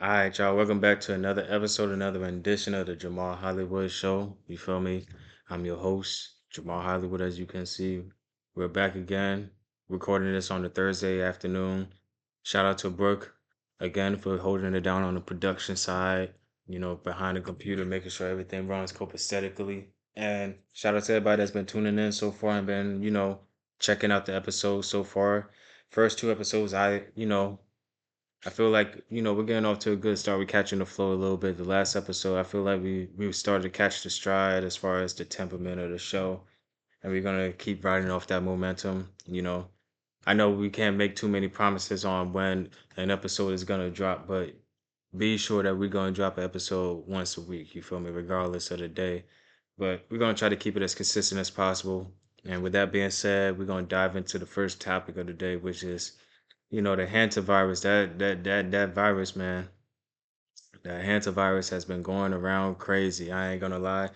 All right, y'all. Welcome back to another episode, another rendition of the Jamal Hollywood Show. You feel me? I'm your host, Jamal Hollywood. As you can see, we're back again, recording this on the Thursday afternoon. Shout out to Brooke again for holding it down on the production side, behind the computer, making sure everything runs copacetically. And shout out to everybody that's been tuning in so far and been, checking out the episodes so far. First two episodes, I feel like, we're getting off to a good start. We're catching the flow a little bit. The last episode, I feel like we started to catch the stride as far as the temperament of the show. And we're gonna keep riding off that momentum. I know we can't make too many promises on when an episode is gonna drop, but be sure that we're gonna drop an episode once a week, you feel me, regardless of the day. But we're gonna try to keep it as consistent as possible. And with that being said, we're gonna dive into the first topic of the day, which is the hantavirus, that virus, man. That hantavirus has been going around crazy. I ain't gonna lie.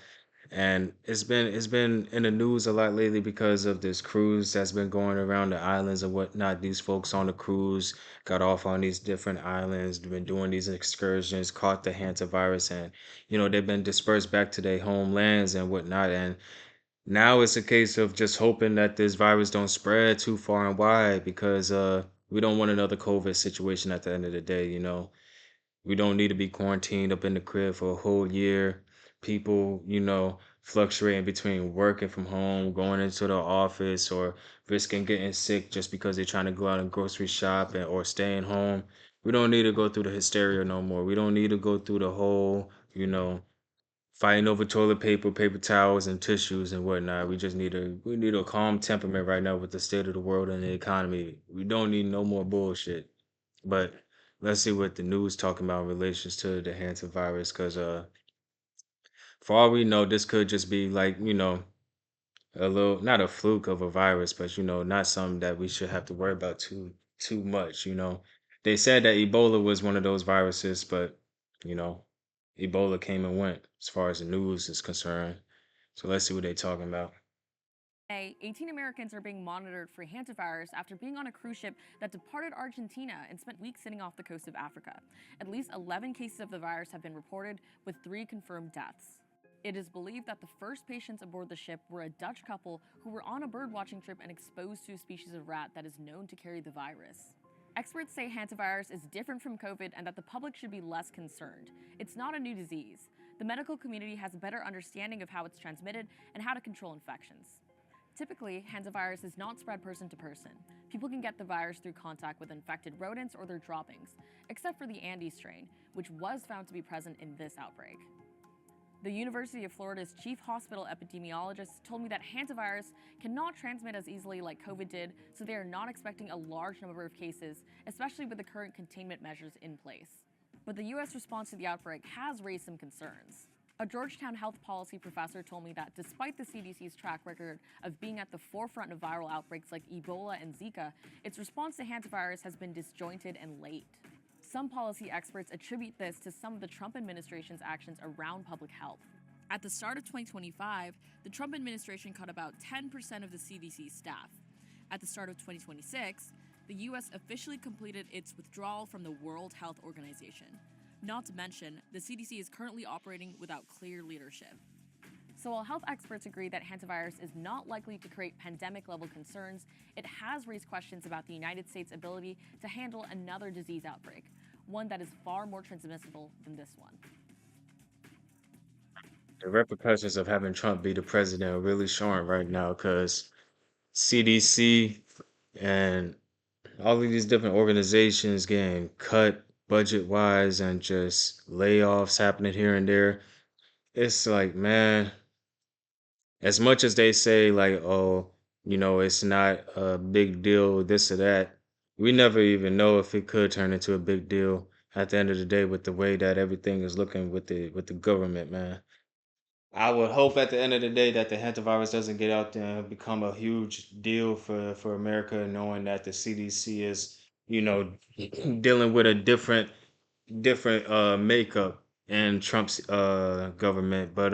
And it's been in the news a lot lately because of this cruise that's been going around the islands and whatnot. These folks on the cruise got off on these different islands, been doing these excursions, caught the hantavirus, and they've been dispersed back to their homelands and whatnot. And now it's a case of just hoping that this virus don't spread too far and wide because we don't want another COVID situation at the end of the day. We don't need to be quarantined up in the crib for a whole year. People, fluctuating between working from home, going into the office, or risking getting sick just because they're trying to go out and grocery shop or staying home. We don't need to go through the hysteria no more. We don't need to go through the whole, fighting over toilet paper, paper towels, and tissues and whatnot. We need a calm temperament right now with the state of the world and the economy. We don't need no more bullshit. But let's see what the news talking about in relations to the Hansen virus, because for all we know, this could just be like a little not a fluke of a virus, but not something that we should have to worry about too much. They said that Ebola was one of those viruses, but you know Ebola came and went as far as the news is concerned. So let's see what they're talking about. 18 Americans are being monitored for hantavirus after being on a cruise ship that departed Argentina and spent weeks sitting off the coast of Africa. At least 11 cases of the virus have been reported, with 3 confirmed deaths. It is believed that the first patients aboard the ship were a Dutch couple who were on a birdwatching trip and exposed to a species of rat that is known to carry the virus. Experts say hantavirus is different from COVID and that the public should be less concerned. It's not a new disease. The medical community has a better understanding of how it's transmitted and how to control infections. Typically, hantavirus is not spread person to person. People can get the virus through contact with infected rodents or their droppings, except for the Andes strain, which was found to be present in this outbreak. The University of Florida's chief hospital epidemiologist told me that hantavirus cannot transmit as easily like COVID did, so they are not expecting a large number of cases, especially with the current containment measures in place. But the U.S. response to the outbreak has raised some concerns. A Georgetown health policy professor told me that despite the CDC's track record of being at the forefront of viral outbreaks like Ebola and Zika, its response to hantavirus has been disjointed and late. Some policy experts attribute this to some of the Trump administration's actions around public health. At the start of 2025, the Trump administration cut about 10% of the CDC's staff. At the start of 2026, the U.S. officially completed its withdrawal from the World Health Organization. Not to mention, the CDC is currently operating without clear leadership. So while health experts agree that hantavirus is not likely to create pandemic-level concerns, it has raised questions about the United States' ability to handle another disease outbreak, one that is far more transmissible than this one. The repercussions of having Trump be the president are really showing right now because CDC and all of these different organizations getting cut budget wise and just layoffs happening here and there. It's like, man, as much as they say, like, oh, it's not a big deal, this or that, we never even know if it could turn into a big deal at the end of the day with the way that everything is looking with the government, man. I would hope at the end of the day that the hantavirus doesn't get out there and become a huge deal for America, knowing that the CDC is, you know, dealing with a different makeup in Trump's government. But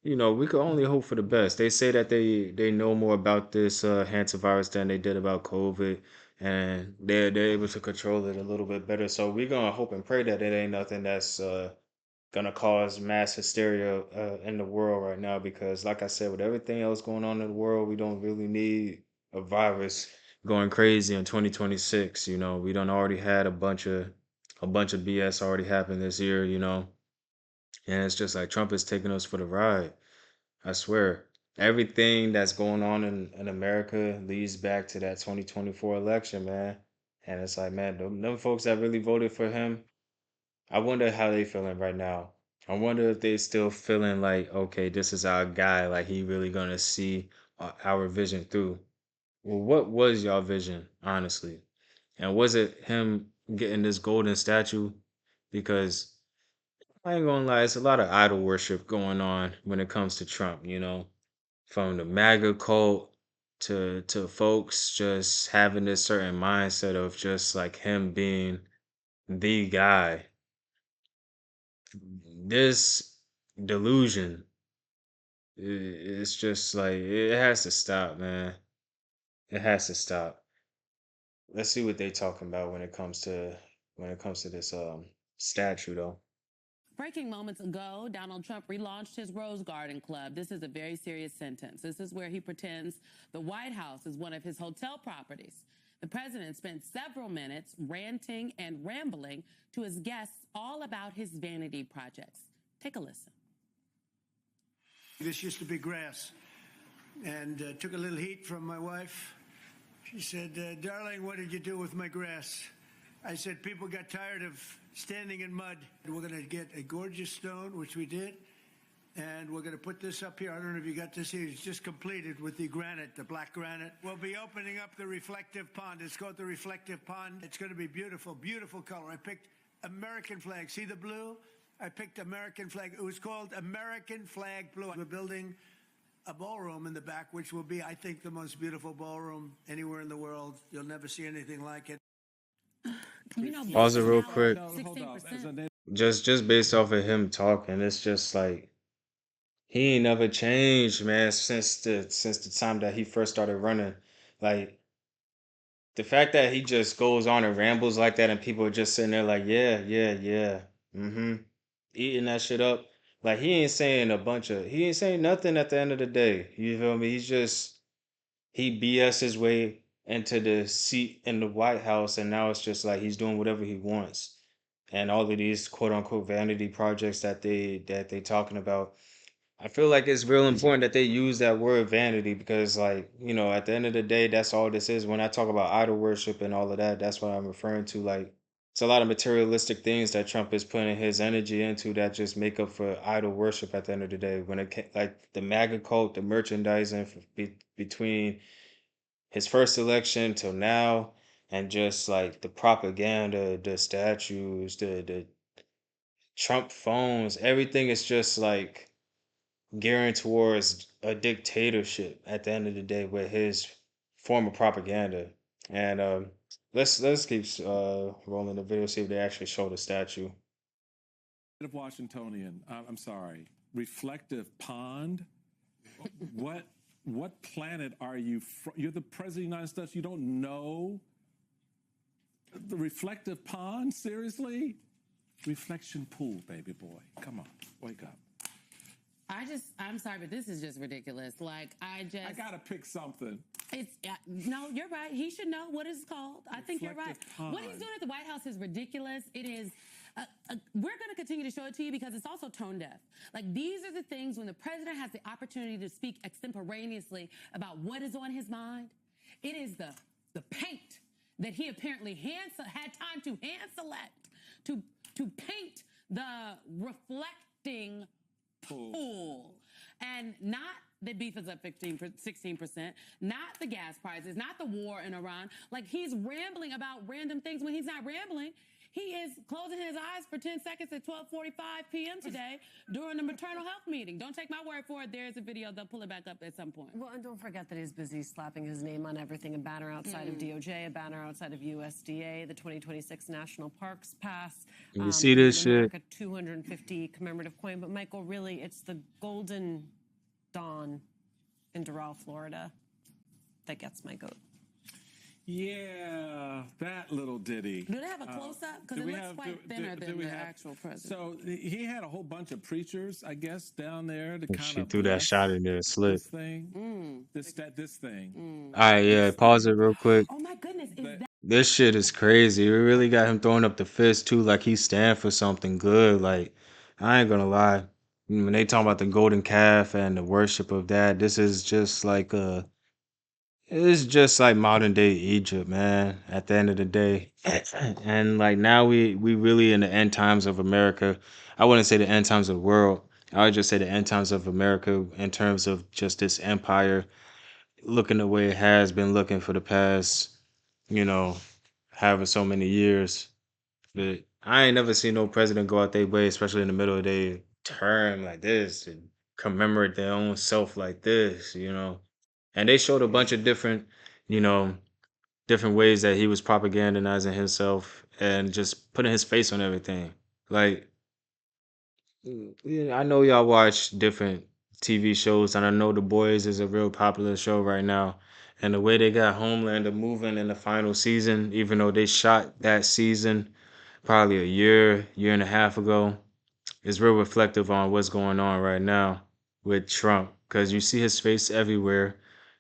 we could only hope for the best. They say that they know more about this hantavirus than they did about COVID, and they're able to control it a little bit better. So we're gonna hope and pray that it ain't nothing that's gonna cause mass hysteria in the world right now. Because, like I said, with everything else going on in the world, we don't really need a virus going crazy in 2026. You know, we done already had a bunch of BS already happened this year. You know, and it's just like Trump is taking us for the ride. I swear. Everything that's going on in America leads back to that 2024 election, man. And it's like, man, them folks that really voted for him, I wonder how they feeling right now. I wonder if they still feeling like, okay, this is our guy, like he really gonna see our vision through. Well, what was y'all vision, honestly? And was it him getting this golden statue? Because I ain't gonna lie, it's a lot of idol worship going on when it comes to Trump, from the MAGA cult to folks just having this certain mindset of just like him being the guy. This delusion, it's just like it has to stop, man. It has to stop. Let's see what they talking about when it comes to this statue though. Breaking moments ago, Donald Trump relaunched his Rose Garden Club. This is a very serious sentence. This is where he pretends the White House is one of his hotel properties. The president spent several minutes ranting and rambling to his guests all about his vanity projects. Take a listen. This used to be grass, and took a little heat from my wife. She said, darling, what did you do with my grass? I said, people got tired of standing in mud. We're going to get a gorgeous stone, which we did, and we're going to put this up here. I don't know if you got to see it. It's just completed with the granite, the black granite. We'll be opening up the reflective pond. It's called the reflective pond. It's going to be beautiful, beautiful color. I picked American flag. See the blue? I picked American flag. It was called American Flag Blue. We're building a ballroom in the back, which will be, I think, the most beautiful ballroom anywhere in the world. You'll never see anything like it. Pause it real quick. No, hold up. 16%. Just based off of him talking, it's just like he ain't never changed, man, since the time that he first started running. Like the fact that he just goes on and rambles like that, and people are just sitting there like, yeah, yeah, yeah, mm-hmm, eating that shit up. Like he ain't saying nothing at the end of the day. You feel me? He BS his way into the seat in the White House, and now it's just like he's doing whatever he wants. And all of these quote unquote vanity projects that they talking about, I feel like it's real important that they use that word vanity because, like, at the end of the day, that's all this is. When I talk about idol worship and all of that, that's what I'm referring to. Like, it's a lot of materialistic things that Trump is putting his energy into that just make up for idol worship at the end of the day. Like the MAGA cult, the merchandising between his first election till now, and just like the propaganda, the statues, the Trump phones, everything is just like gearing towards a dictatorship at the end of the day with his form of propaganda. And let's keep rolling the video, see if they actually show the statue. Of Washingtonian, I'm sorry, reflective pond. What planet are you from? You're the president of the United States. You don't know the reflective pond? Seriously? Reflection pool, baby boy. Come on, wake up. I'm sorry, but this is just ridiculous. I gotta pick something. No, you're right. He should know what it's called. I think you're right. Reflective pond. What he's doing at the White House is ridiculous. It is. We're going to continue to show it to you because it's also tone deaf. Like, these are the things when the president has the opportunity to speak extemporaneously about what is on his mind. It is the paint that he apparently had time to hand select to paint the reflecting pool. And not that beef is up 16%, not the gas prices, not the war in Iran. Like, he's rambling about random things when he's not rambling. He is closing his eyes for 10 seconds at 12:45 p.m. today during the maternal health meeting. Don't take my word for it. There's a video. They'll pull it back up at some point. Well, and don't forget that he's busy slapping his name on everything. A banner outside of DOJ, a banner outside of USDA, the 2026 National Parks Pass. You see this shit? America 250 commemorative coin. But, Michael, really, it's the Golden Dawn in Doral, Florida that gets my goat. Yeah, that little ditty. Do they have a close up? Because Do it we looks have? quite thinner than the actual president. So he had a whole bunch of preachers, I guess, down there to kind She of threw that shot bless in there, slick. this thing. This thing. All right, yeah, This pause it thing. real quick. Oh my goodness, is That that This shit is crazy. We really got him throwing up the fist too, like he stand for something good. Like, I ain't gonna lie. When they talk about the golden calf and the worship of that, this is just like it's just like modern day Egypt, man. At the end of the day, and like now we really in the end times of America. I wouldn't say the end times of the world. I would just say the end times of America in terms of just this empire looking the way it has been looking for the past, you know, however so many years. But I ain't never seen no president go out their way, especially in the middle of their term like this, and commemorate their own self like this, you know. And they showed a bunch of different, you know, different ways that he was propagandizing himself and just putting his face on everything. Like, yeah, I know y'all watch different TV shows, and I know The Boys is a real popular show right now. And the way they got Homelander moving in the final season, even though they shot that season probably a year and a half ago, is real reflective on what's going on right now with Trump. Because you see his face everywhere,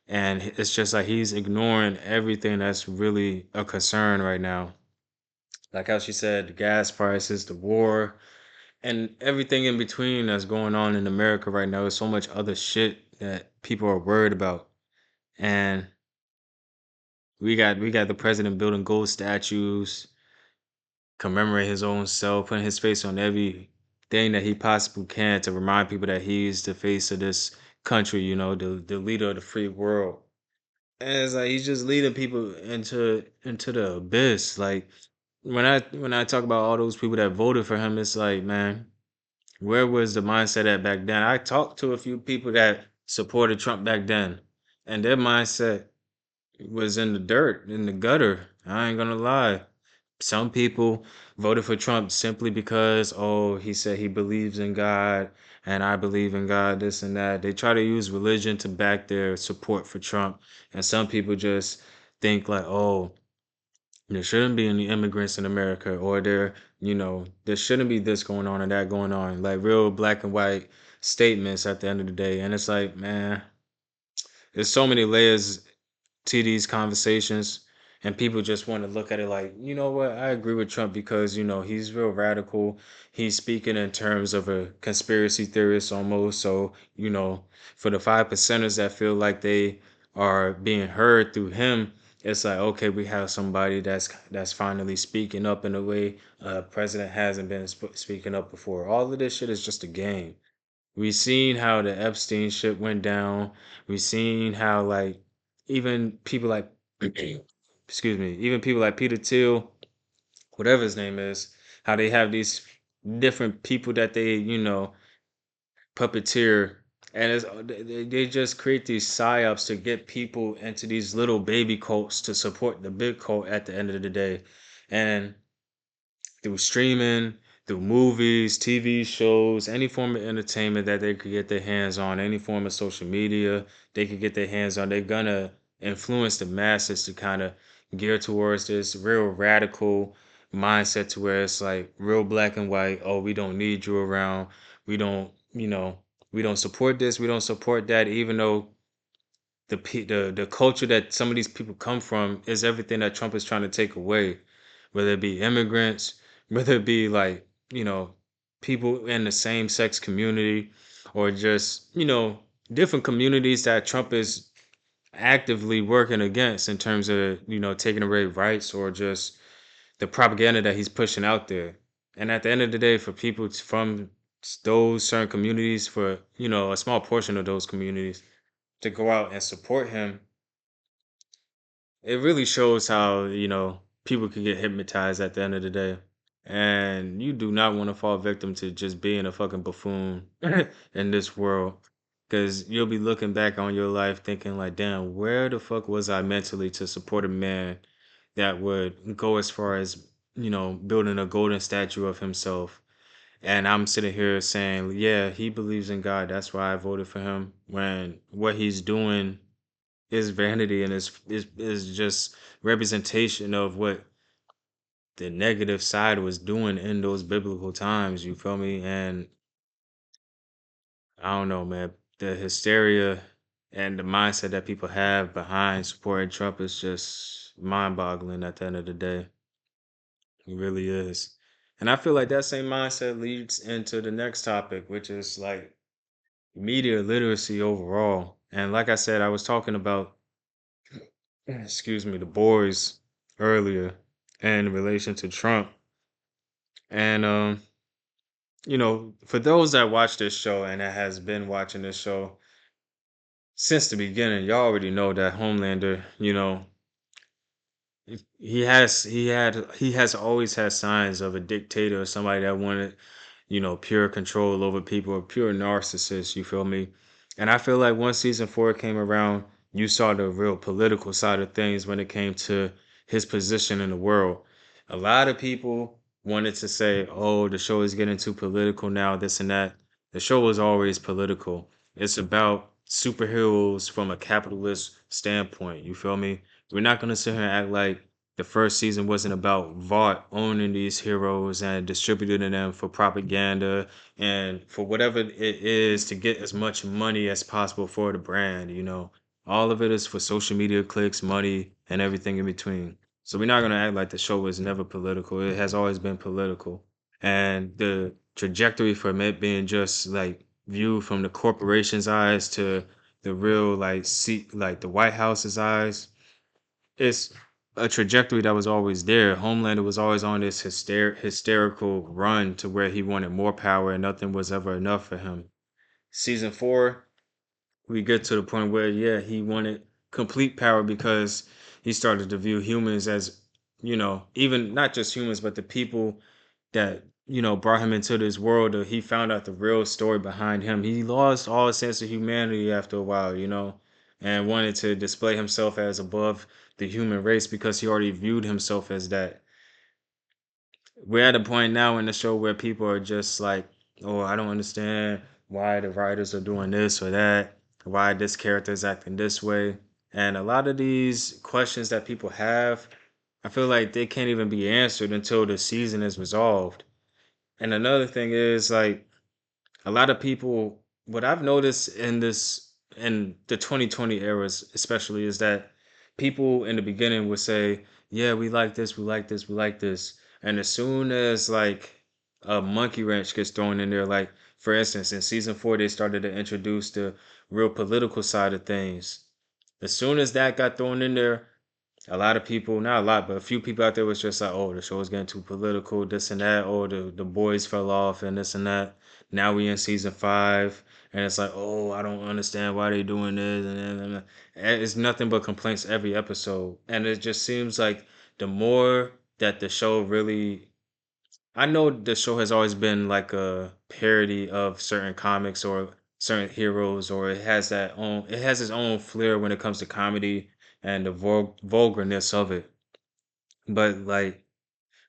and it's just like he's ignoring everything that's really a concern right now. Like how she said, the gas prices, the war, and everything in between that's going on in America right now. There's so much other shit that people are worried about. And we got the president building gold statues, commemorate his own self, putting his face on every thing that he possibly can to remind people that he's the face of this country, you know, the leader of the free world. And it's like he's just leading people into the abyss. Like when I talk about all those people that voted for him, it's like, man, where was the mindset at back then? I talked to a few people that supported Trump back then, and their mindset was in the dirt, in the gutter. I ain't gonna lie. Some people voted for Trump simply because, oh, he said he believes in God and I believe in God, this and that. They try to use religion to back their support for Trump. And some people just think like, oh, there shouldn't be any immigrants in America, or there shouldn't be this going on and that going on. Like real black and white statements at the end of the day. And it's like, man, there's so many layers to these conversations, and people just want to look at it like, you know what, I agree with Trump because he's real radical. He's speaking in terms of a conspiracy theorist almost. So for the 5 percenters that feel like they are being heard through him, it's like, okay, we have somebody that's finally speaking up in a way president hasn't been speaking up before. All of this shit is just a game. We seen how the Epstein shit went down. We seen how like even people like excuse me, even people like Peter Thiel, whatever his name is, how they have these different people that they puppeteer, and they just create these psyops to get people into these little baby cults to support the big cult at the end of the day. And through streaming, through movies, TV shows, any form of entertainment that they could get their hands on, any form of social media they could get their hands on, they're gonna influence the masses to kind of gear towards this real radical mindset to where it's like real black and white. Oh, we don't need you around. We don't, we don't support this. We don't support that. Even though the culture that some of these people come from is everything that Trump is trying to take away, whether it be immigrants, whether it be like people in the same sex community, or just different communities that Trump is actively working against in terms of taking away rights or just the propaganda that he's pushing out there. And at the end of the day, for people from those certain communities, for a small portion of those communities to go out and support him, it really shows how, people can get hypnotized at the end of the day. And you do not want to fall victim to just being a fucking buffoon in this world. Because you'll be looking back on your life thinking, like, damn, where the fuck was I mentally to support a man that would go as far as, building a golden statue of himself? And I'm sitting here saying, yeah, he believes in God. That's why I voted for him. When what he's doing is vanity and is just representation of what the negative side was doing in those biblical times. You feel me? And I don't know, man. The hysteria and the mindset that people have behind supporting Trump is just mind-boggling at the end of the day. It really is. And I feel like that same mindset leads into the next topic, which is like media literacy overall. And like I said, I was talking about, excuse me, the boys earlier in relation to Trump. And for those that watch this show and that has been watching this show since the beginning, y'all already know that Homelander, he has always had signs of a dictator, somebody that wanted, pure control over people, a pure narcissist, you feel me? And I feel like once season 4 came around, you saw the real political side of things when it came to his position in the world. A lot of people wanted to say, oh, the show is getting too political now, this and that. The show was always political. It's about superheroes from a capitalist standpoint, you feel me? We're not gonna sit here and act like the first season wasn't about Vought owning these heroes and distributing them for propaganda and for whatever it is to get as much money as possible for the brand. All of it is for social media clicks, money, and everything in between. So we're not gonna act like the show was never political. It has always been political. And the trajectory from it being just like viewed from the corporation's eyes to the real like the White House's eyes, it's a trajectory that was always there. Homelander was always on this hysterical run to where he wanted more power and nothing was ever enough for him. Season 4, we get to the point where, yeah, he wanted complete power because he started to view humans as, even not just humans, but the people that, brought him into this world. He found out the real story behind him. He lost all sense of humanity after a while, and wanted to display himself as above the human race because he already viewed himself as that. We're at a point now in the show where people are just like, oh, I don't understand why the writers are doing this or that, why this character is acting this way. And a lot of these questions that people have, I feel like they can't even be answered until the season is resolved. And another thing is like a lot of people, what I've noticed in the 2020 eras especially, is that people in the beginning would say, yeah, we like this, we like this, we like this. And as soon as like a monkey wrench gets thrown in there, like for instance in season 4 they started to introduce the real political side of things. As soon as that got thrown in there, a lot of people, not a lot, but a few people out there was just like, oh, the show is getting too political, this and that. Oh, the boys fell off and this and that. Now we in season 5, and it's like, oh, I don't understand why they doing this, and it's nothing but complaints every episode. And it just seems like the more that the show really, I know the show has always been like a parody of certain comics or certain heroes, or it has its own flair when it comes to comedy and the vulgarness of it. But like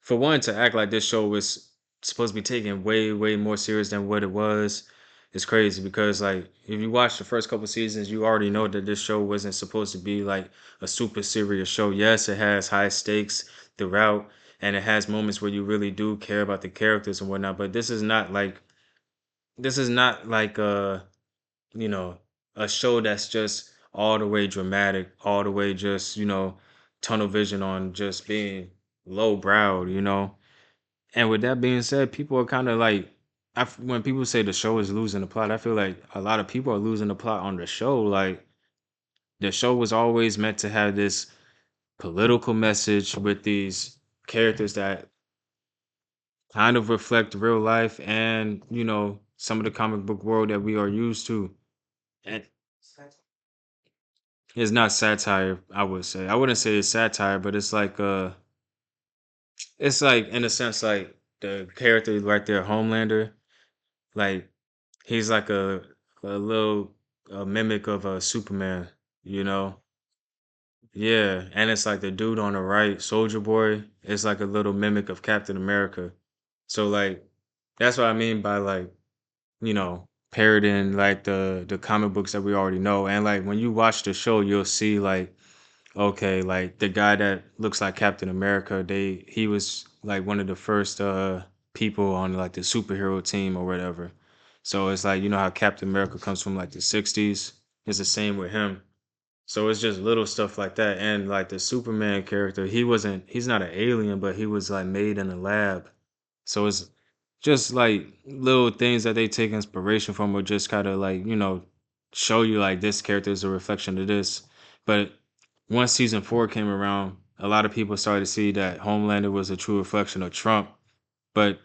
for one to act like this show was supposed to be taken way, way more serious than what it was, is crazy because like if you watch the first couple seasons, you already know that this show wasn't supposed to be like a super serious show. Yes, it has high stakes throughout and it has moments where you really do care about the characters and whatnot, but this is not like you know, a show that's just all the way dramatic, all the way just, tunnel vision on just being low browed. And with that being said, people are kind of like, when people say the show is losing the plot, I feel like a lot of people are losing the plot on the show. Like, the show was always meant to have this political message with these characters that kind of reflect real life and, some of the comic book world that we are used to. And it's not satire, I would say. I wouldn't say it's satire, but it's like in a sense like the character right there, Homelander, like he's like a little a mimic of a Superman, you know? Yeah, and it's like the dude on the right, Soldier Boy, is like a little mimic of Captain America. So like that's what I mean by like, parodying like the comic books that we already know. And like when you watch the show, you'll see like okay, like the guy that looks like Captain America, he was like one of the first people on like the superhero team or whatever. So it's like you know how Captain America comes from like the 60s. It's the same with him. So it's just little stuff like that. And like the Superman character, he's not an alien, but he was like made in a lab. So it's just like little things that they take inspiration from or just kind of like, show you like this character is a reflection of this. But once season 4 came around, a lot of people started to see that Homelander was a true reflection of Trump. But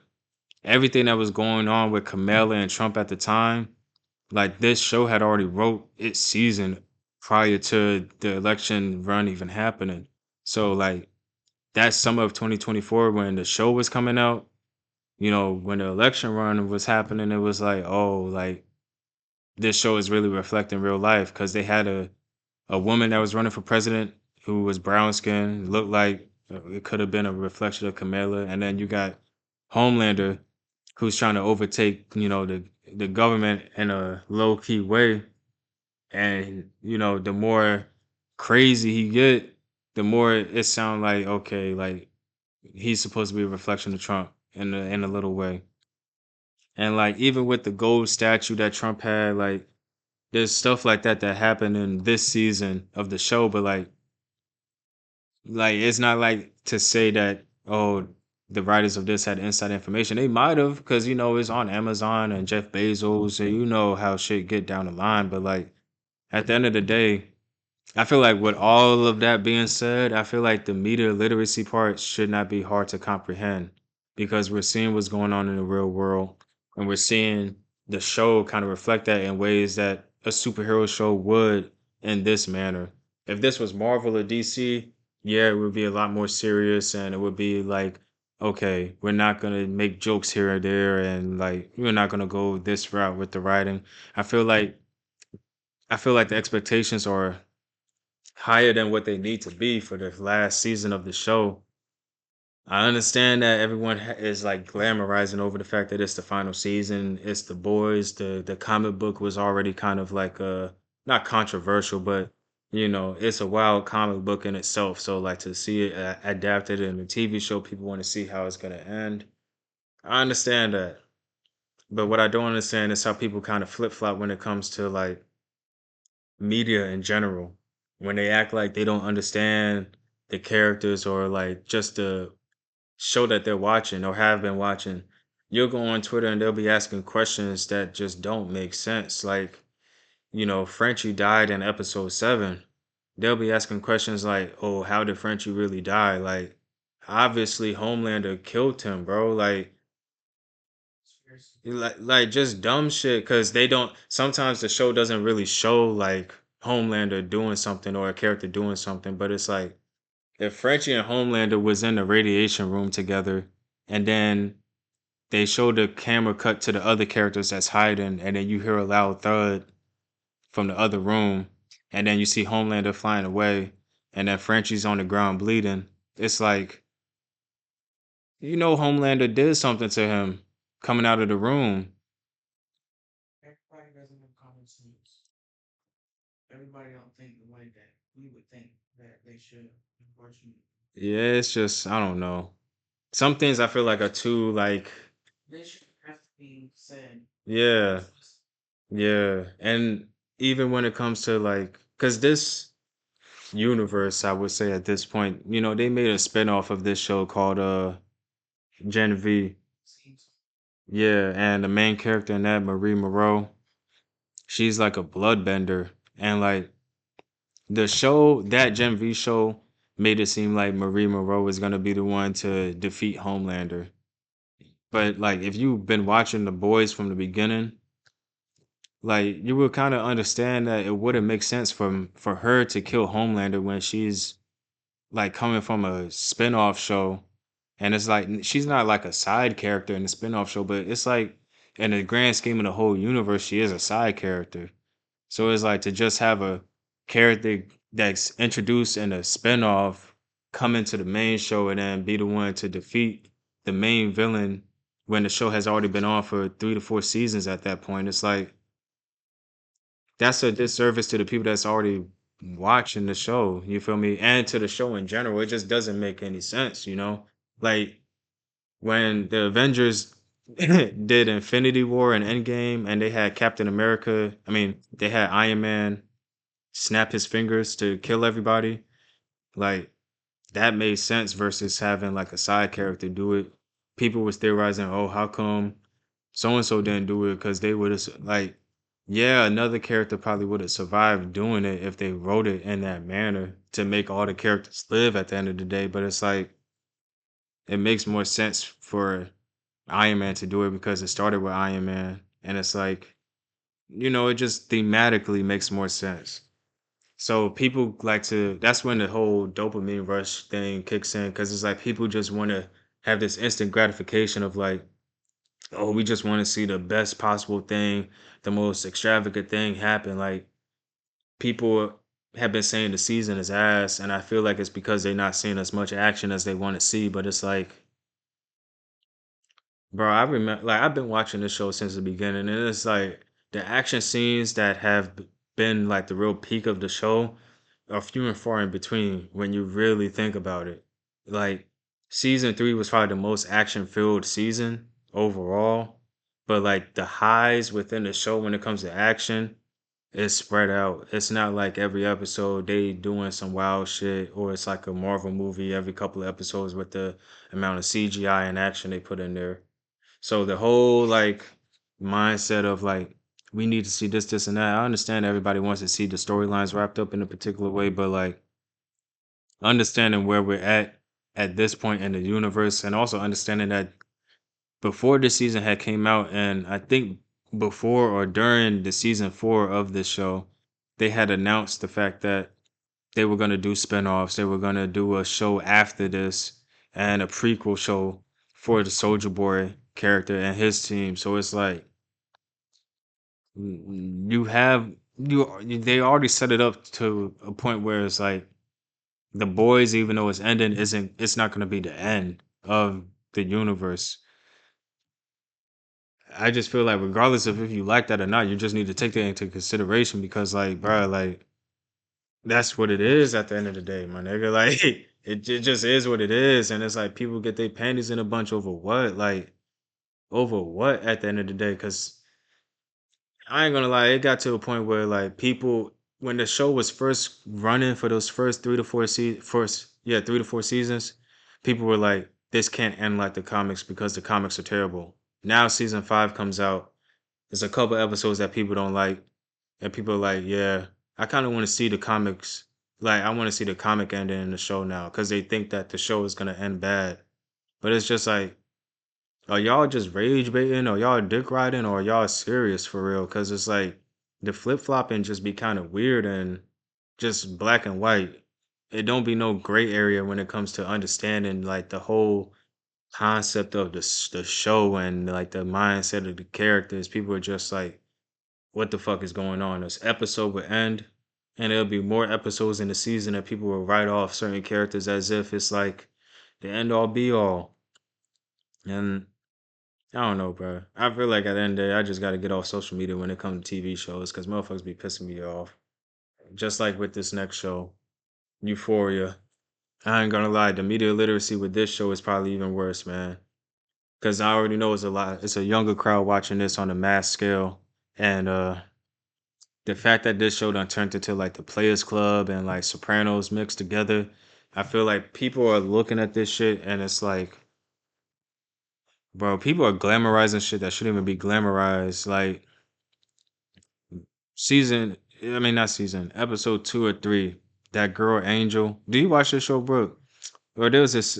everything that was going on with Kamala and Trump at the time, like this show had already wrote its season prior to the election run even happening. So like that summer of 2024 when the show was coming out, when the election run was happening, it was like, oh, like this show is really reflecting real life because they had a woman that was running for president who was brown skinned, looked like it could have been a reflection of Kamala, and then you got Homelander who's trying to overtake, the government in a low key way, and the more crazy he get, the more it sound like okay, like he's supposed to be a reflection of Trump in a little way. And like even with the gold statue that Trump had, like there's stuff like that that happened in this season of the show, but like it's not like to say that oh the writers of this had inside information. They might have because it's on Amazon and Jeff Bezos, and you know how shit get down the line. But like at the end of the day, I feel like with all of that being said, I feel like the media literacy part should not be hard to comprehend because we're seeing what's going on in the real world and we're seeing the show kind of reflect that in ways that a superhero show would in this manner. If this was Marvel or DC, yeah, it would be a lot more serious and it would be like, okay, we're not going to make jokes here or there and like we're not going to go this route with the writing. I feel like the expectations are higher than what they need to be for the last season of the show. I understand that everyone is like glamorizing over the fact that it's the final season. It's the boys. The comic book was already kind of like not controversial, but it's a wild comic book in itself. So like to see it adapted in a TV show, people want to see how it's gonna end. I understand that, but what I don't understand is how people kind of flip flop when it comes to like media in general when they act like they don't understand the characters or like just the show that they're watching or have been watching. You'll go on Twitter and they'll be asking questions that just don't make sense. Like, Frenchie died in episode 7. They'll be asking questions like, oh, how did Frenchie really die? Like, obviously Homelander killed him, bro. Like just dumb shit because they don't sometimes the show doesn't really show like Homelander doing something or a character doing something, but it's like if Frenchie and Homelander was in the radiation room together and then they show the camera cut to the other characters that's hiding and then you hear a loud thud from the other room and then you see Homelander flying away and then Frenchie's on the ground bleeding, it's like Homelander did something to him coming out of the room. Everybody doesn't have common sense. Everybody don't think the way that we would think that they should, unfortunately. Yeah, it's just I don't know. Some things I feel like are too like They should have to be said. yeah, yeah. And even when it comes to like cuz this universe, I would say at this point, they made a spin-off of this show called Gen V. Seems Yeah, and the main character in that, Marie Moreau, she's like a bloodbender and like the show, that Gen V show made it seem like Marie Moreau was going to be the one to defeat Homelander. But like if you've been watching The Boys from the beginning, like you would kind of understand that it wouldn't make sense for her to kill Homelander when she's like coming from a spin-off show and it's like she's not like a side character in the spin-off show, but it's like in the grand scheme of the whole universe, she is a side character. So it's like to just have a character that's introduced in a spinoff come into the main show and then be the one to defeat the main villain when the show has already been on for 3 to 4 seasons at that point. It's like that's a disservice to the people that's already watching the show. You feel me? And to the show in general, it just doesn't make any sense. Like when the Avengers did Infinity War and Endgame, and they had Captain America. I mean, they had Iron Man snap his fingers to kill everybody. Like that made sense versus having like a side character do it. People was theorizing, oh, how come so and so didn't do it? Because they would have like, yeah, another character probably would have survived doing it if they wrote it in that manner to make all the characters live at the end of the day. But it's like it makes more sense for Iron Man to do it because it started with Iron Man, and it's like it just thematically makes more sense. So people like to that's when the whole dopamine rush thing kicks in because it's like people just want to have this instant gratification of like, oh, we just want to see the best possible thing, the most extravagant thing happen. Like people have been saying the season is ass, and I feel like it's because they're not seeing as much action as they want to see. But it's like, bro, I remember like I've been watching this show since the beginning, and it's like the action scenes that have been like the real peak of the show are few and far in between when you really think about it. Like season 3 was probably the most action filled season overall, but like the highs within the show when it comes to action is spread out. It's not like every episode they doing some wild shit or it's like a Marvel movie every couple of episodes with the amount of CGI and action they put in there. So the whole like mindset of like we need to see this, this, and that. I understand everybody wants to see the storylines wrapped up in a particular way, but like understanding where we're at this point in the universe, and also understanding that before the season had came out, and I think before or during the season 4 of this show, they had announced the fact that they were going to do spinoffs. They were going to do a show after this and a prequel show for the Soldier Boy character and his team. So it's like you have they already set it up to a point where it's like the boys, even though it's ending, it's not going to be the end of the universe. I just feel like regardless of if you like that or not, you just need to take that into consideration because like, bro, like that's what it is at the end of the day, my nigga. Like it just is what it is. And it's like people get their panties in a bunch over what? Like over what at the end of the day? Cause I ain't gonna lie, it got to a point where like people when the show was first running for those first 3 to 4 seasons, people were like, this can't end like the comics because the comics are terrible. Now season 5 comes out. There's a couple episodes that people don't like, and people are like, yeah, I kind of want to see the comics. Like, I want to see the comic ending in the show now because they think that the show is gonna end bad. But it's just like, are y'all just rage baiting, or y'all dick riding, or y'all serious for real? Because it's like the flip flopping just be kind of weird and just black and white. It don't be no gray area when it comes to understanding like the whole concept of the show and like the mindset of the characters. People are just like, what the fuck is going on? This episode would end, and there'll be more episodes in the season that people will write off certain characters as if it's like the end all be all. And I don't know, bro. I feel like at the end of the day, I just got to get off social media when it comes to TV shows because motherfuckers be pissing me off. Just like with this next show, Euphoria. I ain't gonna lie, the media literacy with this show is probably even worse, man. Because I already know it's a younger crowd watching this on a mass scale. And the fact that this show done turned into like the Players Club and like Sopranos mixed together, I feel like people are looking at this shit and it's like, bro, people are glamorizing shit that shouldn't even be glamorized. Like I mean not season, episode 2 or 3. That girl Angel. Do you watch this show, Brooke? Or there was this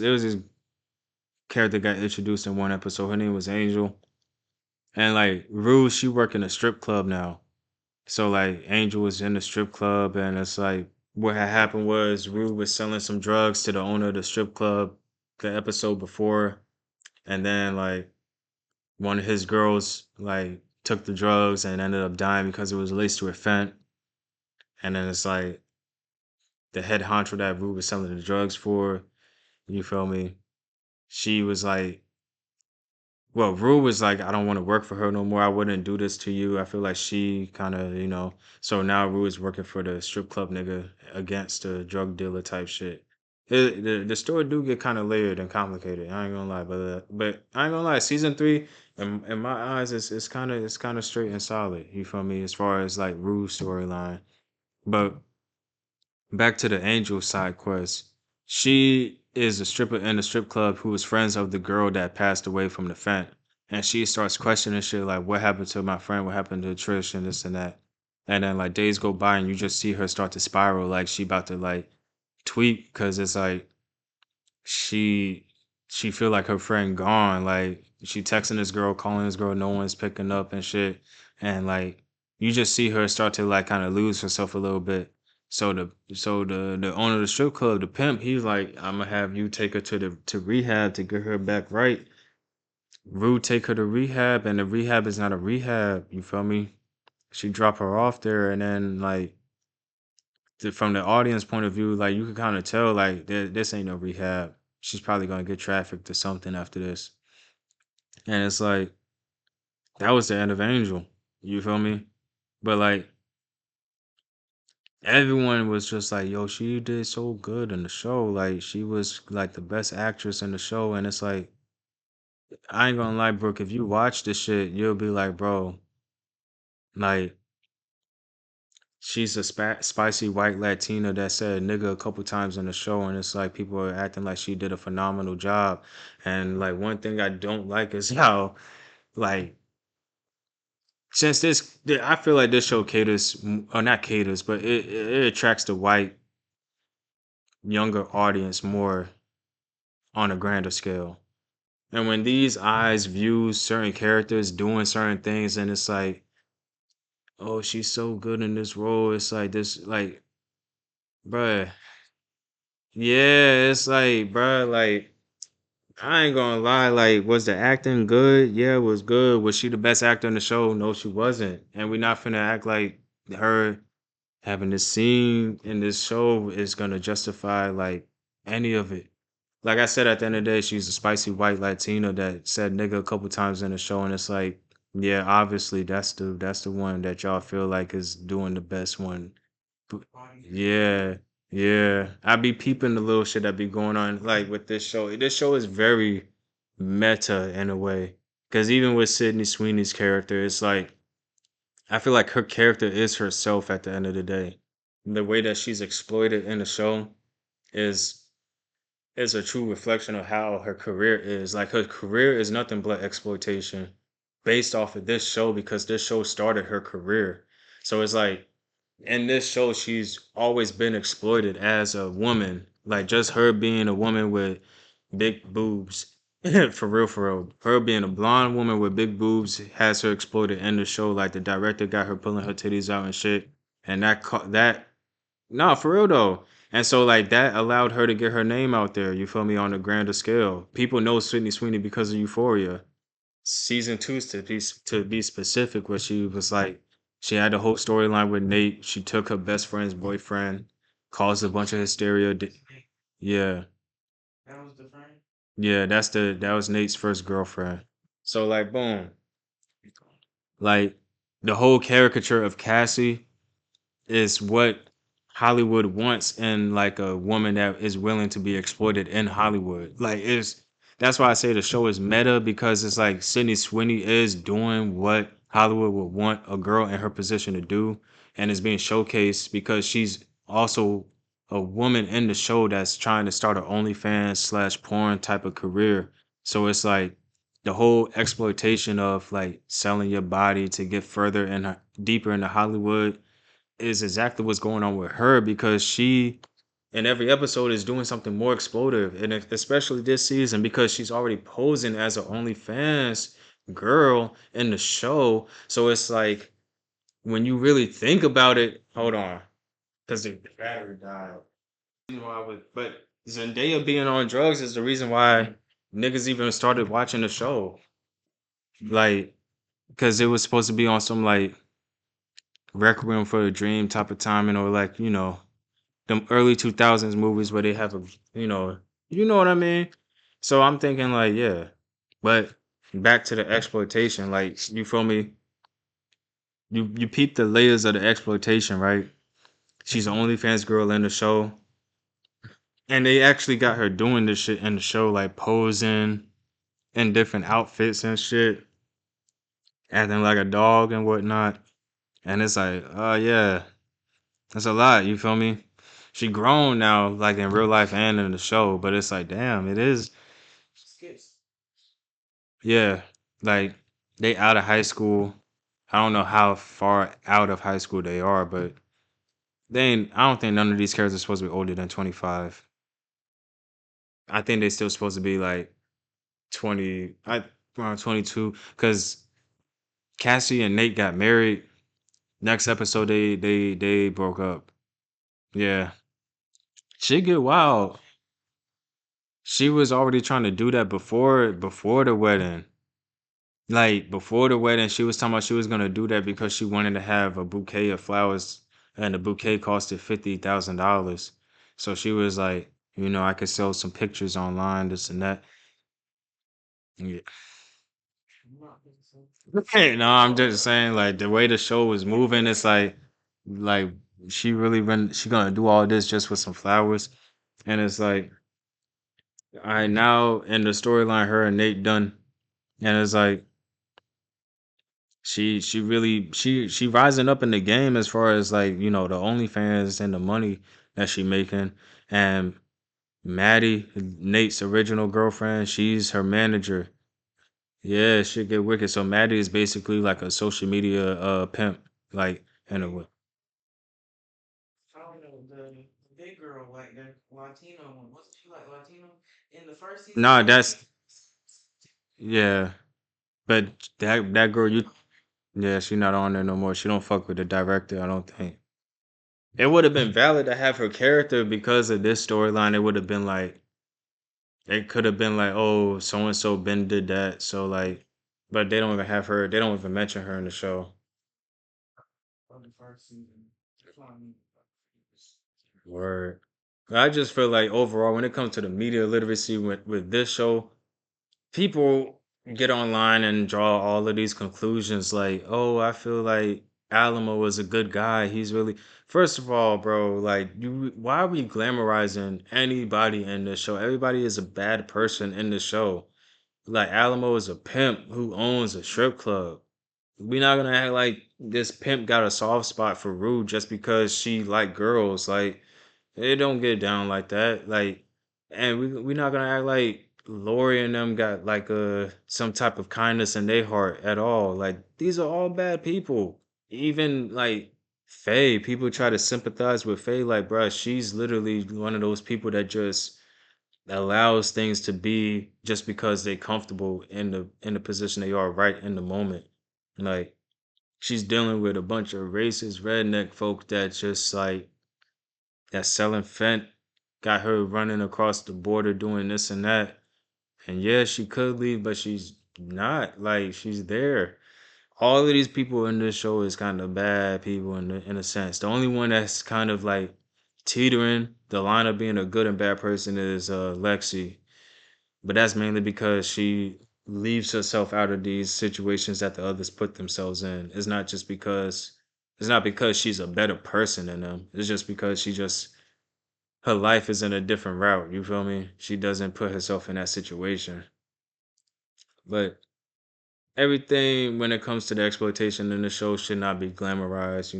character got introduced in one episode. Her name was Angel, and like Rue, she work in a strip club now. So like Angel was in the strip club, and it's like what had happened was Rue was selling some drugs to the owner of the strip club the episode before, and then like one of his girls like took the drugs and ended up dying because it was laced with fent. And then it's like the head honcho that Rue was selling the drugs for, you feel me? She was like, well, Rue was like, I don't want to work for her no more. I wouldn't do this to you. I feel like she kind of, so now Rue is working for the strip club nigga against the drug dealer type shit. The story do get kind of layered and complicated. I ain't gonna lie, but I ain't gonna lie. Season 3, in my eyes, it's kind of straight and solid. You feel me? As far as like Rue's storyline, but back to the Angel side quest. She is a stripper in the strip club who is friends of the girl that passed away from the fent. And she starts questioning shit like, what happened to my friend? What happened to Trish and this and that? And then like days go by and you just see her start to spiral like she about to like tweak because it's like she she feel like her friend gone. Like she texting this girl, calling this girl, no one's picking up and shit. And like you just see her start to like kind of lose herself a little bit. So the owner of the strip club, the pimp, he's like, I'm gonna have you take her to rehab to get her back right. Rue take her to rehab, and the rehab is not a rehab. You feel me? She drop her off there, and then like from the audience point of view, like you can kind of tell like this ain't no rehab. She's probably gonna get trafficked to something after this, and it's like that was the end of Angel. You feel me? But like everyone was just like, "Yo, she did so good in the show. Like she was like the best actress in the show." And it's like I ain't gonna lie, Brooke. If you watch this shit, you'll be like, "Bro, like." She's a spicy white Latina that said nigga a couple times in the show, and it's like people are acting like she did a phenomenal job. And like one thing I don't like is how like since I feel like this show caters, or not caters, but it attracts the white younger audience more on a grander scale. And when these eyes view certain characters doing certain things, and it's like, oh, she's so good in this role. It's like this, like, bruh. Yeah, it's like, bruh, like, I ain't gonna lie, like, was the acting good? Yeah, it was good. Was she the best actor in the show? No, she wasn't. And we're not finna act like her having this scene in this show is gonna justify like any of it. Like I said, at the end of the day, she's a spicy white Latina that said nigga a couple times in the show, and it's like, yeah, obviously that's the one that y'all feel like is doing the best one. B- Yeah, yeah. I be peeping the little shit that be going on like with this show. This show is very meta in a way. Cause even with Sydney Sweeney's character, it's like I feel like her character is herself at the end of the day. The way that she's exploited in the show is is a true reflection of how her career is. Like her career is nothing but exploitation based off of this show because this show started her career. So it's like in this show she's always been exploited as a woman. Like just her being a woman with big boobs. For real, for real. Her being a blonde woman with big boobs has her exploited in the show. Like the director got her pulling her titties out and shit. And that no, for real though. And so like that allowed her to get her name out there, you feel me, on a grander scale. People know Sydney Sweeney because of Euphoria. Season 2 to be specific, where she was like she had the whole storyline with Nate. She took her best friend's boyfriend, caused a bunch of hysteria. Yeah. That was the friend. Yeah, that was Nate's first girlfriend. So like boom. Like the whole caricature of Cassie is what Hollywood wants in like a woman that is willing to be exploited in Hollywood. Like it's that's why I say the show is meta because it's like Sydney Sweeney is doing what Hollywood would want a girl in her position to do, and is being showcased because she's also a woman in the show that's trying to start an OnlyFans slash porn type of career. So it's like the whole exploitation of like selling your body to get further and deeper into Hollywood is exactly what's going on with her because she in every episode is doing something more explosive and especially this season because she's already posing as an OnlyFans girl in the show. So it's like when you really think about it, hold on, because the battery died. Reason why but Zendaya being on drugs is the reason why niggas even started watching the show. Like, because it was supposed to be on some like Requiem for a Dream type of timing or like, them early 2000s movies where they have a, you know what I mean? So I'm thinking like, yeah. But back to the exploitation. Like, you feel me? You peep the layers of the exploitation, right? She's the OnlyFans girl in the show. And they actually got her doing this shit in the show, like posing in different outfits and shit, acting like a dog and whatnot. And it's like, oh yeah, that's a lot. You feel me? She grown now, like in real life and in the show, but it's like, damn, it is. Skips. Yeah, like they out of high school. I don't know how far out of high school they are, but they ain't. I don't think none of these characters are supposed to be older than 25. I think they still supposed to be like 20, around 22, because Cassie and Nate got married. Next episode, they broke up. Yeah, she get wild. She was already trying to do that before the wedding. Like before the wedding, she was talking about she was gonna do that because she wanted to have a bouquet of flowers, and the bouquet costed $50,000. So she was like, I could sell some pictures online, this and that. Yeah. Hey, no, I'm just saying, like the way the show was moving, it's like she gonna do all this just with some flowers, and it's like, all right, now in the storyline, her and Nate done, and it's like she really she rising up in the game as far as like the OnlyFans and the money that she making, and Maddie, Nate's original girlfriend, she's her manager. Yeah, shit get wicked. So Maddie is basically like a social media pimp, like in a way. I don't know the big girl, like the Latino one. Wasn't she like Latino in the first season? Nah, that's yeah. But that girl, yeah, she not on there no more. She don't fuck with the director, I don't think. It would have been valid to have her character because of this storyline. It would have been like it could have been like, oh, so and so Ben did that. So like, but they don't even have her. They don't even mention her in the show. Of the first season. That's what I mean. Word. I just feel like overall, when it comes to the media literacy with this show, people get online and draw all of these conclusions like, oh, I feel like Alamo is a good guy. He's really, first of all, bro, like, why are we glamorizing anybody in this show? Everybody is a bad person in the show. Like, Alamo is a pimp who owns a strip club. We not gonna act like this pimp got a soft spot for Rue just because she like girls. Like, it don't get down like that. Like, and we not gonna act like Lori and them got like some type of kindness in their heart at all. Like, these are all bad people. Even like Faye, people try to sympathize with Faye. Like, bruh, she's literally one of those people that just allows things to be just because they're comfortable in the position they are right in the moment. Like, she's dealing with a bunch of racist redneck folk that just like that's selling fent, got her running across the border doing this and that. And yeah, she could leave, but she's not. Like, she's there. All of these people in this show is kind of bad people in a sense. The only one that's kind of like teetering the line of being a good and bad person is Lexi. But that's mainly because she leaves herself out of these situations that the others put themselves in. It's not because she's a better person than them. It's just because her life is in a different route. You feel me? She doesn't put herself in that situation. But everything when it comes to the exploitation in the show should not be glamorized.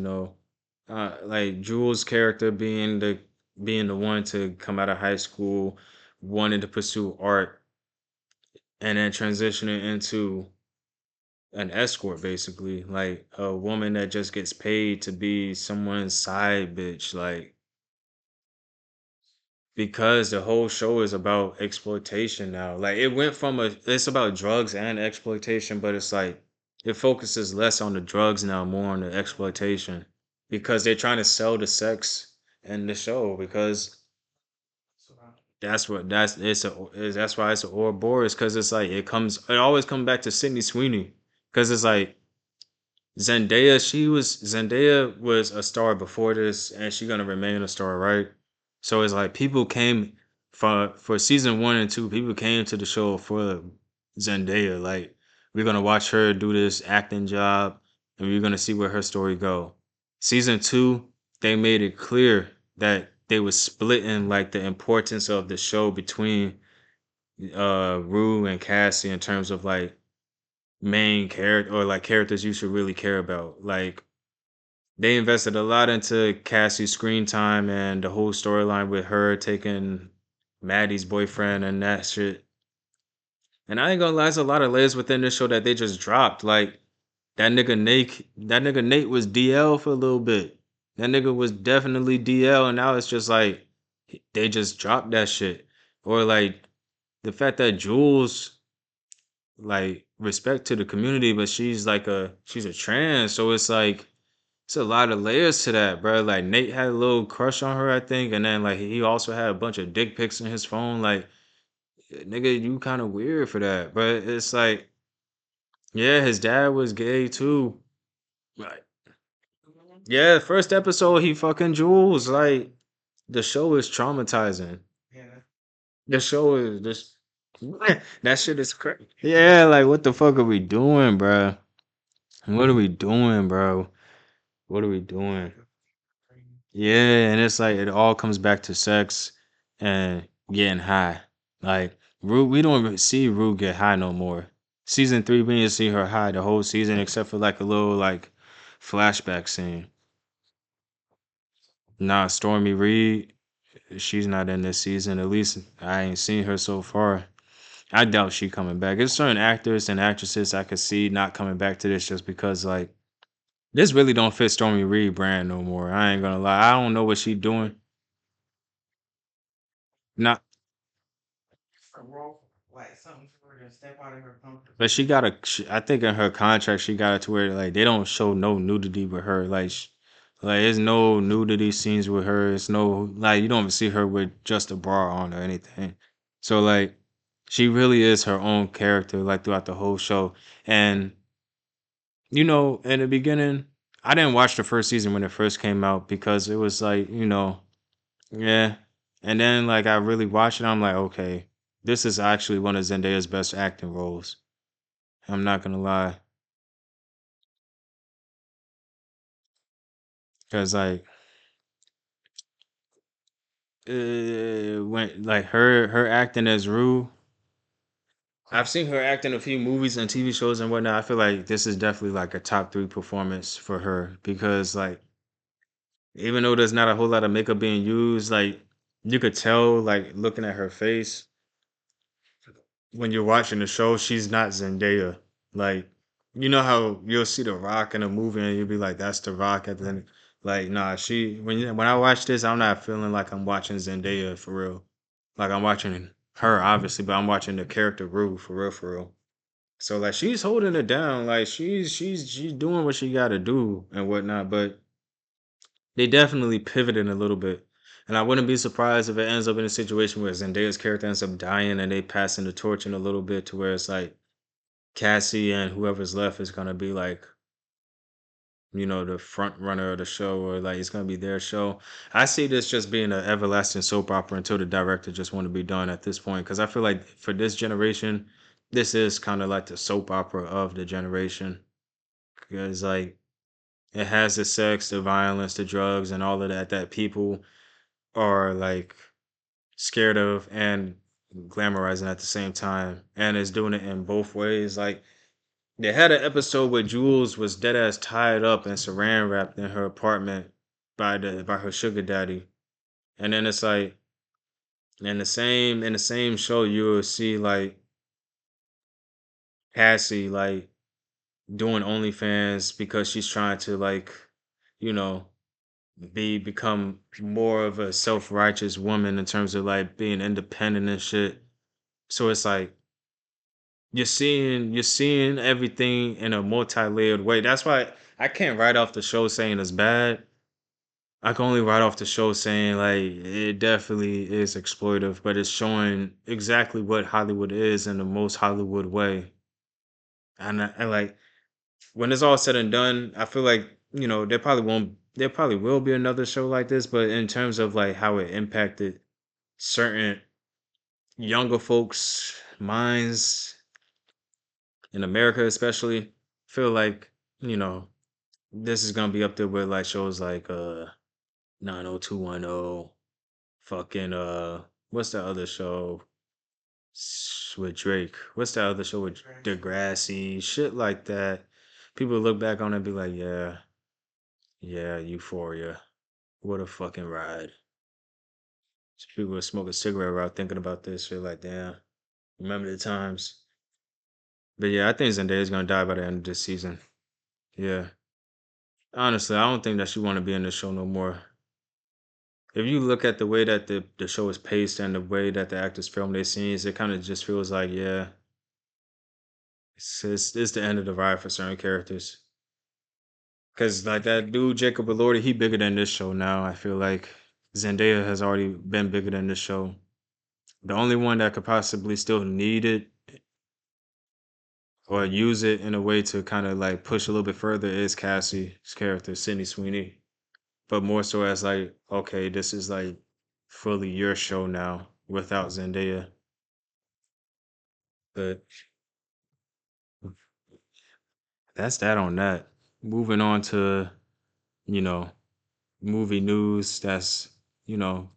Like Jules' character being the one to come out of high school, wanting to pursue art, and then transitioning into an escort, basically, like a woman that just gets paid to be someone's side bitch, like, because the whole show is about exploitation now. Like, it went from it's about drugs and exploitation, but it's like it focuses less on the drugs now, more on the exploitation, because they're trying to sell the sex in the show, because So, that's why it's an Ouroboros, because it's like it always comes back to Sydney Sweeney, because it's like Zendaya was a star before this, and she's gonna remain a star, right? So it's like people came for season 1 and 2. People came to the show for Zendaya. Like, We're gonna watch her do this acting job, and we're gonna see where her story go. Season two, they made it clear that they was splitting like the importance of the show between Rue and Cassie in terms of like main character or like characters you should really care about. Like they invested a lot into Cassie's screen time and the whole storyline with her taking Maddie's boyfriend and that shit. And I ain't gonna lie, there's a lot of layers within this show that they just dropped. Like that nigga Nate was DL for a little bit. That nigga was definitely DL, and now it's just like they just dropped that shit. Or like the fact that Jules, like, respect to the community, but she's a trans, so it's like it's a lot of layers to that, bro. Like Nate had a little crush on her, I think, and then like he also had a bunch of dick pics in his phone. Like, nigga, you kind of weird for that. But it's like, yeah, his dad was gay too. Right. Yeah, first episode he fucking Jules. Like the show is traumatizing. Yeah, The show is this that shit is crazy. Yeah, like what the fuck are we doing, bro? What are we doing, bro? What are we doing? Yeah, and it's like it all comes back to sex and getting high. Like Rue, we don't even see Rue get high no more. Season three, we didn't see her high the whole season except for like a little like flashback scene. Nah, Stormy Reed, she's not in this season. At least I ain't seen her so far. I doubt she coming back. There's certain actors and actresses I could see not coming back to this just because like this really don't fit Stormy Reed brand no more. I ain't gonna lie. I don't know what she doing. Not a role, like something for her to step out of her comfort But zone. I think in her contract, she got it to where like they don't show no nudity with her. Like there's no nudity scenes with her. It's no like you don't even see her with just a bra on or anything. So like she really is her own character like throughout the whole show. And in the beginning, I didn't watch the first season when it first came out because it was like yeah. And then like I really watched it. I'm like, okay, this is actually one of Zendaya's best acting roles. I'm not gonna lie. Cause like when like her acting as Rue, I've seen her act in a few movies and TV shows and whatnot. I feel like this is definitely like a top three performance for her because like even though there's not a whole lot of makeup being used, like you could tell like looking at her face when you're watching the show, she's not Zendaya. Like, you know how you'll see The Rock in a movie and you'll be like, "That's The Rock." At the end, like, nah, when I watch this, I'm not feeling like I'm watching Zendaya for real. Like I'm watching her, obviously, but I'm watching the character Rue for real, for real. So like, she's holding it down. Like she's doing what she got to do and whatnot. But they definitely pivoted a little bit. And I wouldn't be surprised if it ends up in a situation where Zendaya's character ends up dying and they passing the torch in a little bit to where it's like Cassie and whoever's left is gonna be like, the front runner of the show or like it's gonna be their show. I see this just being an everlasting soap opera until the director just want to be done at this point. Cause I feel like for this generation, this is kind of like the soap opera of the generation. Because like it has the sex, the violence, the drugs, and all of that people are like scared of and glamorizing at the same time. And it's doing it in both ways. Like they had an episode where Jules was dead ass tied up and saran wrapped in her apartment by her sugar daddy. And then it's like in the same show you will see like Cassie like doing OnlyFans because she's trying to like, you know, become more of a self-righteous woman in terms of like being independent and shit. So it's like you're seeing everything in a multi-layered way. That's why I can't write off the show saying it's bad. I can only write off the show saying like it definitely is exploitive, but it's showing exactly what Hollywood is in the most Hollywood way. And like when it's all said and done, I feel like there probably will be another show like this, but in terms of like how it impacted certain younger folks' minds in America especially, feel like, you know, this is gonna be up there with like shows like 90210, fucking what's that other show with Drake? What's that other show with Degrassi? Shit like that. People look back on it and be like, yeah, yeah, Euphoria. What a fucking ride. People would smoke a cigarette while thinking about this. Feel like, damn, remember the times. But yeah, I think Zendaya's gonna die by the end of this season. Yeah. Honestly, I don't think that she wanna be in the show no more. If you look at the way that the show is paced and the way that the actors film their scenes, it kind of just feels like, yeah, it's the end of the ride for certain characters. Cause like that dude Jacob Elordi, he bigger than this show now. I feel like Zendaya has already been bigger than this show. The only one that could possibly still need it or use it in a way to kind of like push a little bit further is Cassie's character, Sydney Sweeney. But more so as like, okay, this is like fully your show now without Zendaya. But that's that on that. Moving on to, you know, movie news that's, you know,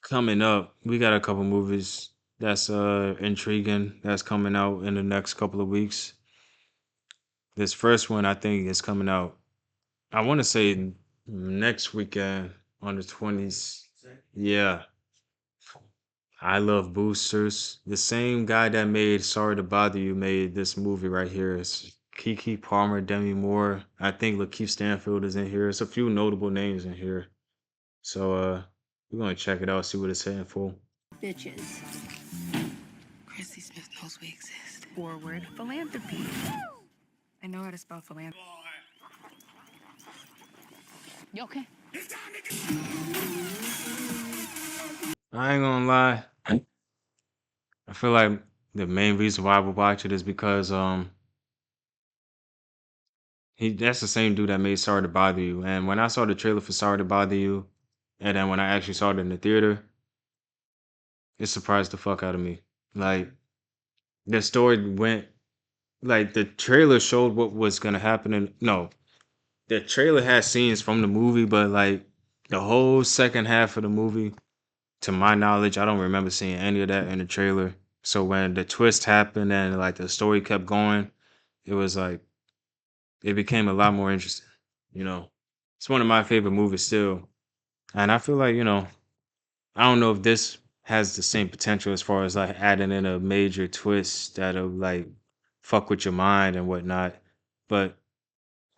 coming up. We got a couple movies that's intriguing that's coming out in the next couple of weeks. This first one I think is coming out, I want to say next weekend on the 20s. Yeah. I love boosters. The same guy that made Sorry to Bother You made this movie right here. It's Kiki Palmer, Demi Moore. I think Lakeith Stanfield is in here. It's a few notable names in here. So we're gonna check it out, see what it's saying for. Bitches. Chrissy Smith knows we exist. Forward philanthropy. I know how to spell philanthropy. You okay? I ain't gonna lie. I feel like the main reason why I would watch it is because that's the same dude that made Sorry to Bother You. And when I saw the trailer for Sorry to Bother You, and then when I actually saw it in the theater, it surprised the fuck out of me. Like the story went like the trailer showed what was gonna happen in no. The trailer had scenes from the movie, but like the whole second half of the movie, to my knowledge, I don't remember seeing any of that in the trailer. So when the twist happened and like the story kept going, it was like it became a lot more interesting. You know, it's one of my favorite movies still, and I feel like I don't know if this has the same potential as far as like adding in a major twist that'll like fuck with your mind and whatnot, but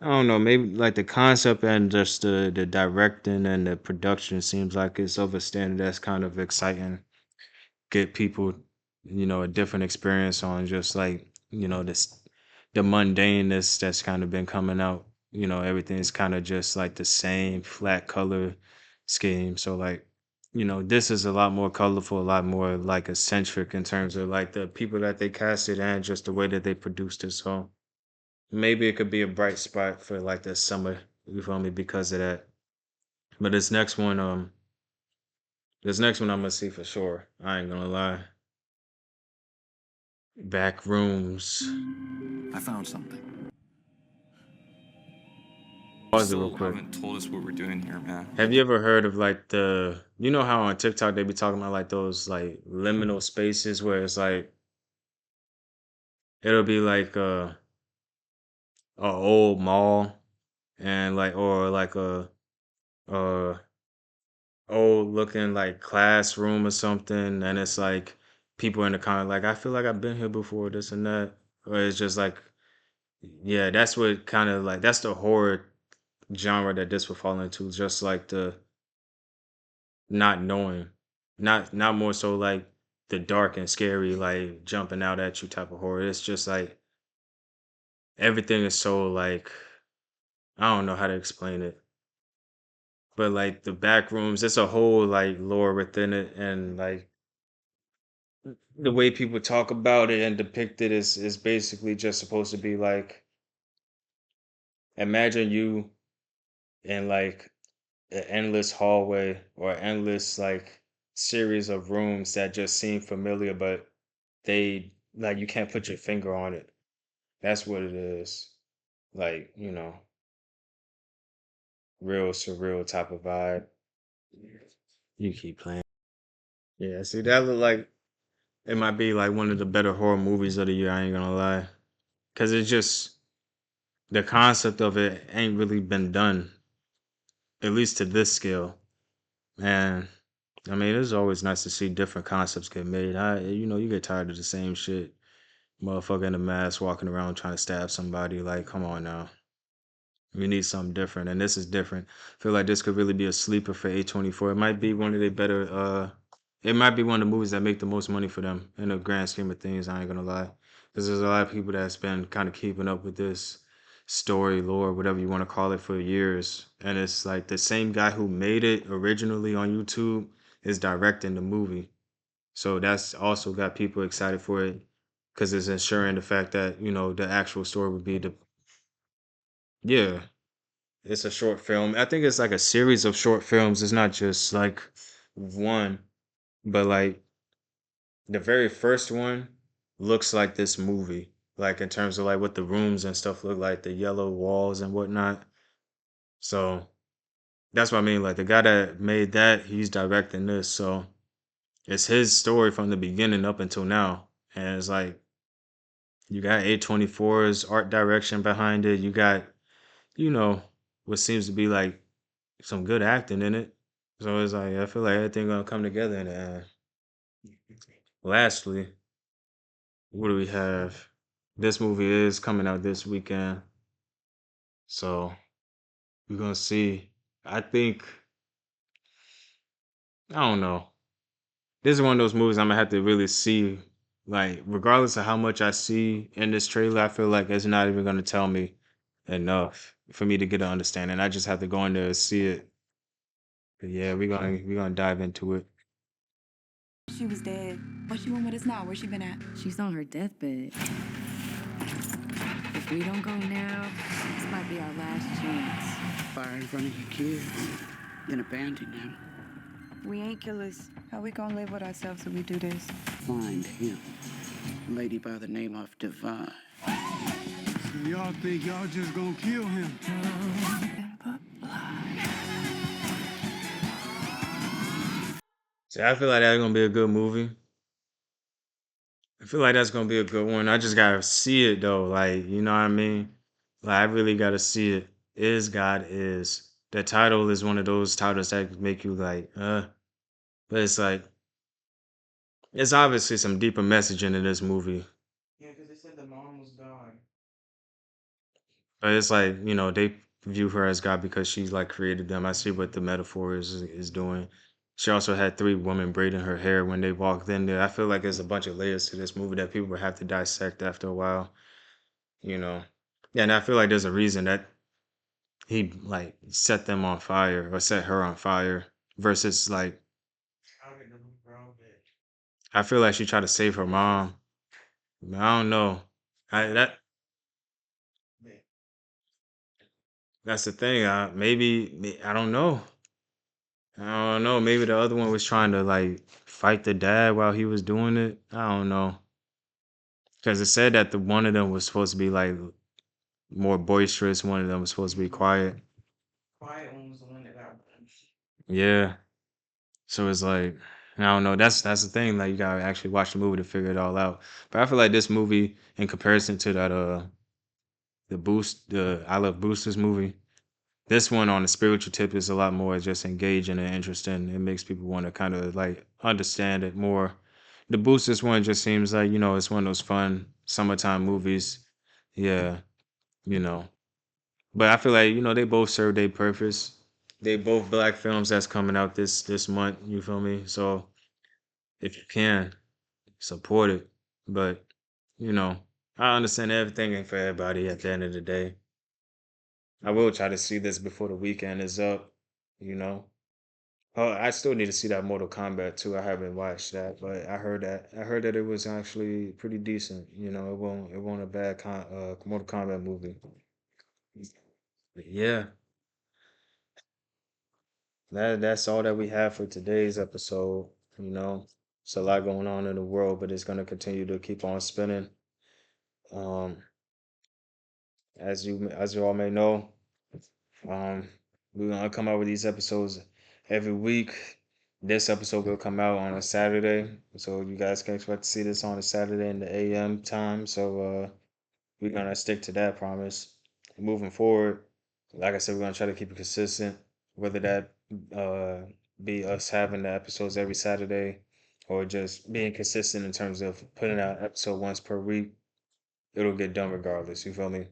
I don't know, maybe like the concept and just the directing and the production seems like it's of a standard that's kind of exciting. Get people, a different experience on just like, this the mundaneness that's kind of been coming out. Everything's kind of just like the same flat color scheme. So like, this is a lot more colorful, a lot more like eccentric in terms of like the people that they casted and just the way that they produced it. So maybe it could be a bright spot for like the summer, you feel me, because of that. But this next one I'm gonna see for sure. I ain't gonna lie. Back rooms. I found something. Pause it real Still quick. haven't told us what we're doing here, man. Have you ever heard of like you know how on TikTok they be talking about like those like liminal spaces where it's like it'll be like a old mall and like or like a old looking like classroom or something and it's like people in the comment like I feel like I've been here before this and that or it's just like yeah that's what kind of like that's the horror genre that this would fall into just like the not knowing not more so like the dark and scary like jumping out at you type of horror. It's just like everything is so like I don't know how to explain it, but like the back rooms it's a whole like lore within it and like the way people talk about it and depict it is basically just supposed to be like imagine you in like an endless hallway or endless like series of rooms that just seem familiar but they like you can't put your finger on it. That's what it is. Like, real surreal type of vibe. You keep playing. Yeah, see that look like it might be like one of the better horror movies of the year, I ain't gonna lie. Cause it's just the concept of it ain't really been done, at least to this scale. And I mean, it's always nice to see different concepts get made. You get tired of the same shit. Motherfucker in a mask walking around trying to stab somebody. Like, come on now. We need something different, and this is different. I feel like this could really be a sleeper for A24. It might be one of the better. It might be one of the movies that make the most money for them in the grand scheme of things. I ain't gonna lie, because there's a lot of people that's been kind of keeping up with this story, lore, whatever you want to call it, for years, and it's like the same guy who made it originally on YouTube is directing the movie, so that's also got people excited for it because it's ensuring the fact that the actual story would be the yeah. It's a short film. I think it's like a series of short films. It's not just like one, but like the very first one looks like this movie, like in terms of like what the rooms and stuff look like, the yellow walls and whatnot. So that's what I mean. Like the guy that made that, he's directing this. So it's his story from the beginning up until now. And it's like you got A24's art direction behind it. You got, you know, what seems to be like some good acting in it. So it's like I feel like everything gonna come together in the end. Lastly, what do we have? This movie is coming out this weekend, so we're gonna see. I think I don't know. This is one of those movies I'm gonna have to really see. Like, regardless of how much I see in this trailer, I feel like it's not even gonna tell me enough for me to get an understanding. I just have to go in there and see it. But yeah, we're gonna dive into it. She was dead. What she want with us now? Where she been at? She's on her deathbed. If we don't go now, this might be our last chance. Fire in front of your kids, then abandon them. We ain't killers. How we gonna live with ourselves if we do this? Find him. Lady by the name of Divine. So y'all think y'all just gonna kill him? See, I feel like that's gonna be a good movie. I feel like that's gonna be a good one. I just gotta see it though. Like, you know what I mean? Like, I really gotta see it. Is God is. The title is one of those titles that make you like, but it's like it's obviously some deeper messaging in this movie. Yeah, because they said the mom was God. But it's like, they view her as God because she's like created them. I see what the metaphor is doing. She also had three women braiding her hair when they walked in there. I feel like there's a bunch of layers to this movie that people will have to dissect after a while, you know. Yeah, and I feel like there's a reason that he like set them on fire or set her on fire versus like How did the girl get? I feel like she tried to save her mom. I don't know. I that that's the thing. I don't know. I don't know. Maybe the other one was trying to like fight the dad while he was doing it. I don't know. Because it said that the one of them was supposed to be like more boisterous. One of them was supposed to be quiet. Quiet one was the one that got punched. Yeah. So it's like I don't know. That's the thing. Like you gotta actually watch the movie to figure it all out. But I feel like this movie, in comparison to that the I Love Boosters movie, this one on the spiritual tip is a lot more just engaging and interesting. It makes people want to kind of like understand it more. The Boosters one just seems like, it's one of those fun summertime movies. Yeah, you know. But I feel like, they both serve their purpose. They both black films that's coming out this month, you feel me? So if you can, support it. But, you know, I understand everything ain't for everybody at the end of the day. I will try to see this before the weekend is up, you know. Oh, I still need to see that Mortal Kombat too. I haven't watched that, but I heard that it was actually pretty decent. It won't a bad Mortal Kombat movie. But yeah, that's all that we have for today's episode. You know, It's a lot going on in the world, but it's gonna continue to keep on spinning. Um, as you all may know, um, we're gonna come out with these episodes every week. This episode will come out on a Saturday, so you guys can expect to see this on a Saturday in the AM time. So we're gonna stick to that promise. Moving forward, like I said, we're gonna try to keep it consistent, whether that uh be us having the episodes every Saturday or just being consistent in terms of putting out an episode once per week. It'll get done regardless. You feel me?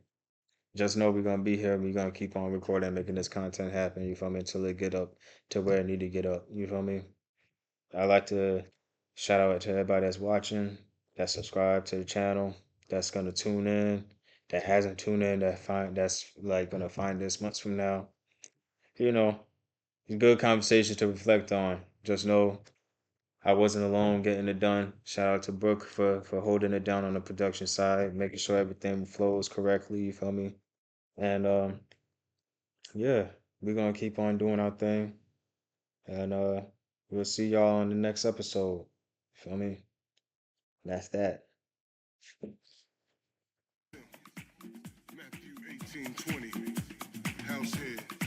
Just know we're gonna be here. We're gonna keep on recording, making this content happen. You feel me? Until it get up to where it need to get up. You feel me? I like to shout out to everybody that's watching, that subscribed to the channel, that's gonna tune in, that hasn't tuned in, that's like gonna find this months from now. You know, it's good conversation to reflect on. Just know I wasn't alone getting it done. Shout out to Brooke for holding it down on the production side, making sure everything flows correctly. You feel me? And yeah, we're gonna keep on doing our thing, and we'll see y'all on the next episode. Feel me? That's that. Matthew 18:20. House head.